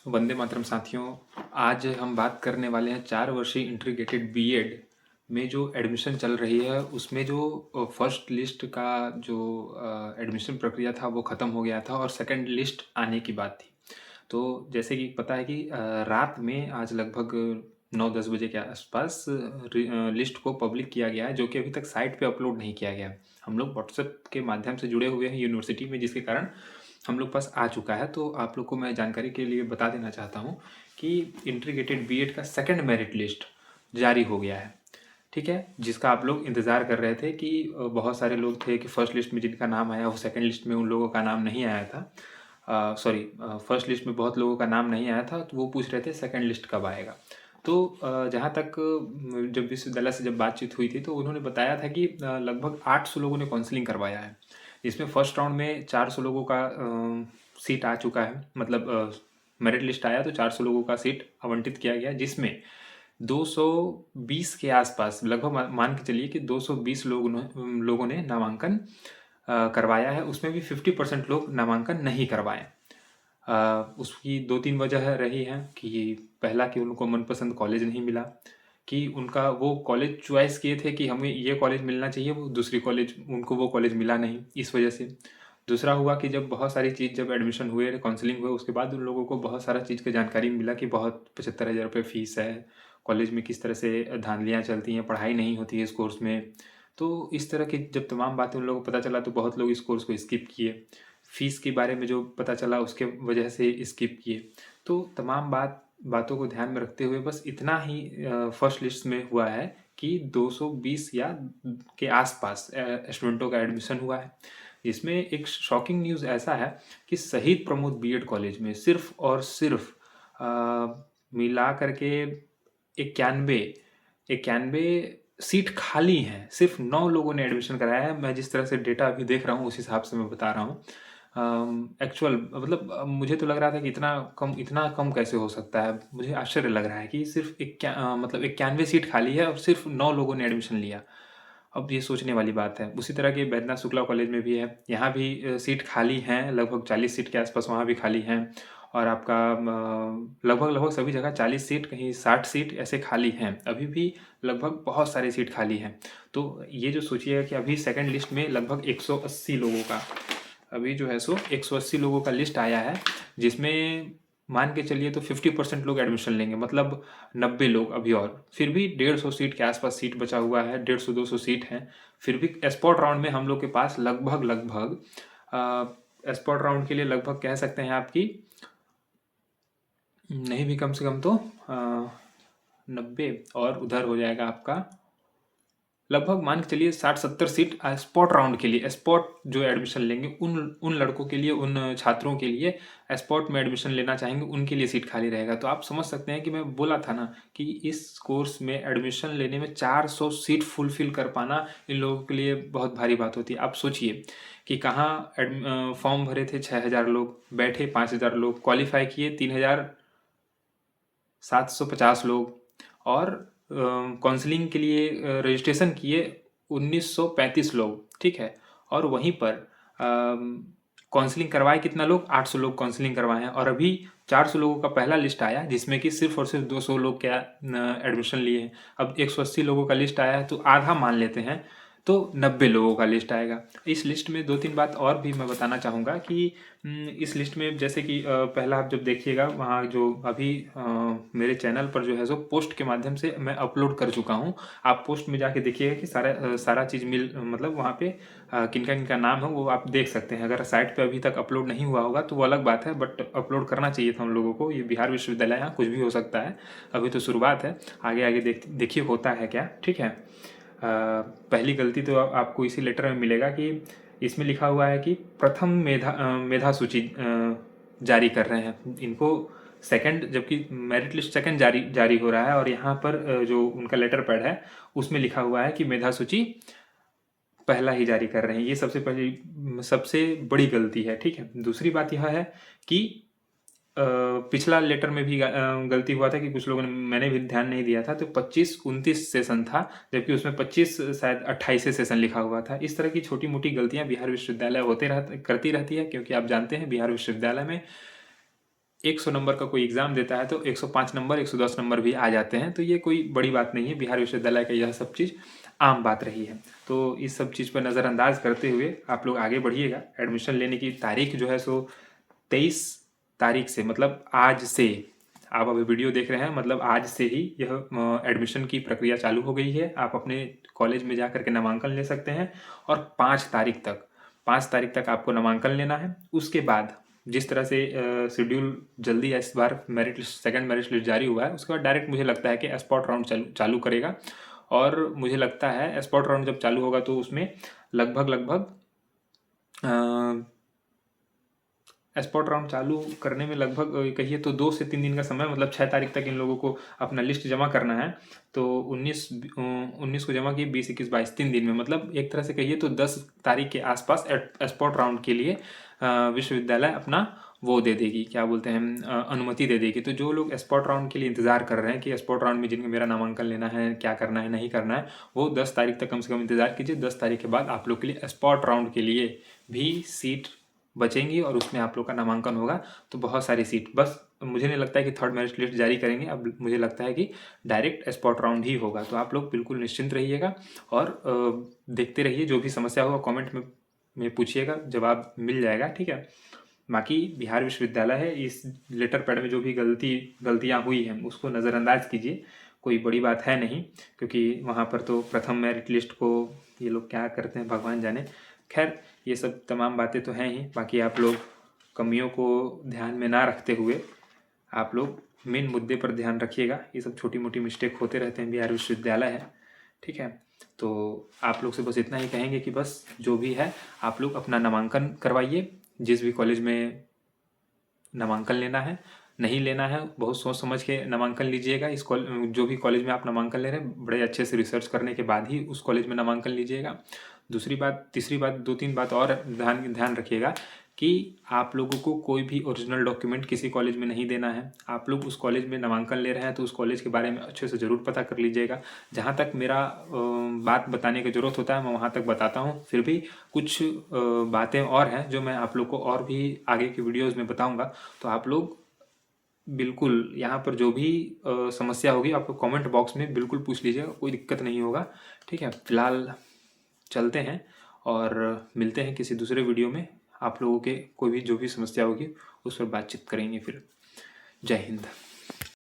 वंदे मातरम साथियों। आज हम बात करने वाले हैं 4 वर्षीय इंटीग्रेटेड बीएड में जो एडमिशन चल रही है उसमें जो फर्स्ट लिस्ट का जो एडमिशन प्रक्रिया था वो ख़त्म हो गया था और सेकंड लिस्ट आने की बात थी। तो जैसे कि पता है कि रात में आज लगभग 9-10 बजे के आसपास लिस्ट को पब्लिक किया गया है, जो कि अभी तक साइट पे अपलोड नहीं किया गया है। हम लोग व्हाट्सएप के माध्यम से जुड़े हुए हैं यूनिवर्सिटी में, जिसके कारण हम लोग पास आ चुका है। तो आप लोग को मैं जानकारी के लिए बता देना चाहता हूँ कि इंटीग्रेटेड बीएड का सेकंड मेरिट लिस्ट जारी हो गया है। ठीक है, जिसका आप लोग इंतज़ार कर रहे थे कि बहुत सारे लोग थे कि फर्स्ट लिस्ट में जिनका नाम आया वो सेकंड लिस्ट में उन लोगों का नाम नहीं आया था। सॉरी, फर्स्ट लिस्ट में बहुत लोगों का नाम नहीं आया था, तो वो पूछ रहे थे सेकंड लिस्ट कब आएगा। तो जहाँ तक जब विश्वविद्यालय से जब बातचीत हुई थी तो उन्होंने बताया था कि लगभग 800 लोगों ने काउंसलिंग करवाया है। इसमें फर्स्ट राउंड में 400 लोगों का सीट आ चुका है, मतलब मेरिट लिस्ट आया तो 400 लोगों का सीट आवंटित किया गया, जिसमें 220 के आसपास लगभग मान के चलिए कि 220 लोगों ने नामांकन करवाया है। उसमें भी 50% लोग नामांकन नहीं करवाए। उसकी 2-3 वजह रही हैं कि पहला कि उनको मनपसंद कॉलेज नहीं मिला, कि उनका वो कॉलेज चॉइस किए थे कि हमें ये कॉलेज मिलना चाहिए, वो दूसरी कॉलेज उनको वो कॉलेज मिला नहीं, इस वजह से। दूसरा हुआ कि जब बहुत सारी चीज़ जब एडमिशन हुए, काउंसलिंग हुए, उसके बाद उन लोगों को बहुत सारा चीज़ की जानकारी मिला कि बहुत 75,000 रुपये फीस है, कॉलेज में किस तरह से धांधलियाँ चलती हैं, पढ़ाई नहीं होती है इस कोर्स में। तो इस तरह की जब तमाम बातें उन लोगों को पता चला तो बहुत लोग इस कोर्स को स्किप किए। फीस के बारे में जो पता चला उसके वजह से स्किप किए। तो तमाम बातों को ध्यान में रखते हुए बस इतना ही फर्स्ट लिस्ट में हुआ है कि 220 या के आसपास स्टूडेंटों का एडमिशन हुआ है। इसमें एक शॉकिंग न्यूज़ ऐसा है कि शहीद प्रमोद बीएड कॉलेज में सिर्फ और सिर्फ मिला करके 91 91 सीट खाली हैं। सिर्फ 9 लोगों ने एडमिशन कराया है। मैं जिस तरह से डेटा अभी देख रहा हूँ उस हिसाब से मैं बता रहा हूँ। एक्चुअल मतलब मुझे तो लग रहा था कि इतना कम कैसे हो सकता है। मुझे आश्चर्य लग रहा है कि सिर्फ मतलब 91 सीट खाली है और सिर्फ 9 लोगों ने एडमिशन लिया। अब ये सोचने वाली बात है। उसी तरह के बैद्यनाथ शुक्ला कॉलेज में भी है, यहाँ भी सीट खाली हैं, लगभग 40 सीट के आसपास वहाँ भी खाली हैं। और आपका लगभग सभी जगह 40 सीट, कहीं 60 सीट ऐसे खाली हैं। अभी भी लगभग बहुत सारी सीट खाली हैं। तो ये जो सोचिएगा कि अभी सेकंड लिस्ट में लगभग 180 लोगों का, अभी जो है सो 180 लोगों का लिस्ट आया है, जिसमें मान के चलिए तो 50% लोग एडमिशन लेंगे, मतलब 90 लोग अभी, और फिर भी 150 सीट के आसपास सीट बचा हुआ है, 150-200 सीट हैं। फिर भी स्पॉट राउंड में हम लोग के पास लगभग स्पॉट राउंड के लिए लगभग कह सकते हैं आपकी नहीं भी कम से कम तो 90, और उधर हो जाएगा आपका लगभग मान के चलिए 60-70 सीट स्पॉट राउंड के लिए। स्पॉट जो एडमिशन लेंगे उन उन लड़कों के लिए, उन छात्रों के लिए, स्पॉट में एडमिशन लेना चाहेंगे उनके लिए सीट खाली रहेगा। तो आप समझ सकते हैं कि मैं बोला था ना कि इस कोर्स में एडमिशन लेने में 400 सीट फुलफिल कर पाना इन लोगों के लिए बहुत भारी बात होती है। आप सोचिए कि कहाँ फॉर्म भरे थे 6,000 लोग, बैठे 5,000 लोग, क्वालिफाई किए 3,750 लोग, और काउंसलिंग के लिए रजिस्ट्रेशन किए 1,935 लोग। ठीक है, और वहीं पर काउंसलिंग करवाए कितना लोग, 800 लोग काउंसलिंग करवाए हैं। और अभी 400 लोगों का पहला लिस्ट आया जिसमें कि सिर्फ और सिर्फ 200 लोग क्या एडमिशन लिए हैं। अब 180 लोगों का लिस्ट आया है तो आधा मान लेते हैं, तो 90 लोगों का लिस्ट आएगा। इस लिस्ट में 2-3 बात और भी मैं बताना चाहूँगा कि इस लिस्ट में जैसे कि पहला आप जब देखिएगा वहाँ जो अभी मेरे चैनल पर जो है सो पोस्ट के माध्यम से मैं अपलोड कर चुका हूँ। आप पोस्ट में जाके देखिएगा कि सारा चीज़ मतलब वहाँ पे किनका किनका नाम है वो आप देख सकते हैं। अगर साइट पे अभी तक अपलोड नहीं हुआ होगा तो वो अलग बात है, बट अपलोड करना चाहिए था उन लोगों को। ये बिहार विश्वविद्यालय, यहाँ कुछ भी हो सकता है, अभी तो शुरुआत है। आगे आगे देखिए होता है क्या। ठीक है, पहली गलती तो आपको इसी लेटर में मिलेगा कि इसमें लिखा हुआ है कि प्रथम मेधा सूची जारी कर रहे हैं इनको सेकंड, जबकि मेरिट लिस्ट सेकंड जारी हो रहा है। और यहाँ पर जो उनका लेटर पैड है उसमें लिखा हुआ है कि मेधा सूची पहला ही जारी कर रहे हैं। ये सबसे बड़ी गलती है। ठीक है, दूसरी बात यह है कि पिछला लेटर में भी गलती हुआ था कि कुछ लोगों ने, मैंने भी ध्यान नहीं दिया था, तो 25-29 सेशन था, जबकि उसमें 25 शायद 28 सेशन लिखा हुआ था। इस तरह की छोटी मोटी गलतियां बिहार विश्वविद्यालय करती रहती है, क्योंकि आप जानते हैं बिहार विश्वविद्यालय में 100 नंबर का कोई एग्ज़ाम देता है तो 105 नंबर 110 नंबर भी आ जाते हैं, तो ये कोई बड़ी बात नहीं है। बिहार विश्वविद्यालय का यह सब चीज़ आम बात रही है। तो इस सब चीज़ पर नज़रअंदाज करते हुए आप लोग आगे बढ़िएगा। एडमिशन लेने की तारीख जो है सो 23 तारीख से, मतलब आज से, आप अभी वीडियो देख रहे हैं, मतलब आज से ही यह एडमिशन की प्रक्रिया चालू हो गई है। आप अपने कॉलेज में जा कर के नामांकन ले सकते हैं और 5 तारीख तक आपको नामांकन लेना है। उसके बाद जिस तरह से शेड्यूल जल्दी है, इस बार merit list, second merit list जारी हुआ है, उसके बाद डायरेक्ट मुझे लगता है कि स्पॉट राउंड चालू करेगा। और मुझे लगता है स्पॉट राउंड जब चालू होगा तो उसमें लगभग लगभग स्पॉट राउंड चालू करने में लगभग कहिए तो 2 से 3 दिन का समय, मतलब 6 तारीख तक इन लोगों को अपना लिस्ट जमा करना है। तो 19 को जमा किए, 20, 21, 22, 3 दिन में, मतलब एक तरह से कहिए तो 10 तारीख के आसपास स्पॉट राउंड के लिए विश्वविद्यालय अपना वो दे देगी, क्या बोलते हैं, अनुमति दे देगी। तो जो लोग स्पॉट राउंड के लिए इंतज़ार कर रहे हैं कि स्पॉट राउंड में जिनका मेरा नामांकन लेना है, क्या करना है, नहीं करना है, वो 10 तारीख तक कम से कम इंतज़ार कीजिए। 10 तारीख के बाद आप लोग के लिए स्पॉट राउंड के लिए भी सीट बचेंगी और उसमें आप लोग का नामांकन होगा। तो बहुत सारी सीट, बस मुझे नहीं लगता है कि थर्ड मेरिट लिस्ट जारी करेंगे। अब मुझे लगता है कि डायरेक्ट स्पॉट राउंड ही होगा। तो आप लोग बिल्कुल निश्चिंत रहिएगा और देखते रहिए। जो भी समस्या होगा कमेंट में पूछिएगा, जवाब मिल जाएगा, ठीक है। बाकी बिहार विश्वविद्यालय है, इस लेटर पैड में जो भी गलतियाँ हुई हैं उसको नज़रअंदाज कीजिए, कोई बड़ी बात है नहीं। क्योंकि वहाँ पर तो प्रथम मेरिट लिस्ट को ये लोग क्या करते हैं भगवान जाने। खैर, ये सब तमाम बातें तो हैं ही। बाकी आप लोग कमियों को ध्यान में ना रखते हुए आप लोग मेन मुद्दे पर ध्यान रखिएगा। ये सब छोटी मोटी मिस्टेक होते रहते हैं, बिहार विश्वविद्यालय है, ठीक है। तो आप लोग से बस इतना ही कहेंगे कि बस जो भी है आप लोग अपना नामांकन करवाइए। जिस भी कॉलेज में नामांकन लेना है, नहीं लेना है, बहुत सोच समझ के नामांकन लीजिएगा। जो भी कॉलेज में आप नामांकन ले रहे हैं, बड़े अच्छे से रिसर्च करने के बाद ही उस कॉलेज में नामांकन लीजिएगा। दूसरी बात, तीसरी बात, 2-3 बात और ध्यान रखिएगा कि आप लोगों को कोई भी ओरिजिनल डॉक्यूमेंट किसी कॉलेज में नहीं देना है। आप लोग उस कॉलेज में नामांकन ले रहे हैं तो उस कॉलेज के बारे में अच्छे से ज़रूर पता कर लीजिएगा। जहाँ तक मेरा बात बताने की ज़रूरत होता है मैं वहाँ तक बताता हूँ। फिर भी कुछ बातें और हैं जो मैं आप लोग को और भी आगे की वीडियोज़ में बताऊँगा। तो आप लोग बिल्कुल यहाँ पर जो भी समस्या होगी आपको कमेंट बॉक्स में बिल्कुल पूछ लीजिएगा, कोई दिक्कत नहीं होगा, ठीक है। फिलहाल चलते हैं और मिलते हैं किसी दूसरे वीडियो में। आप लोगों के कोई भी जो भी समस्या होगी उस पर बातचीत करेंगे फिर। जय हिंद।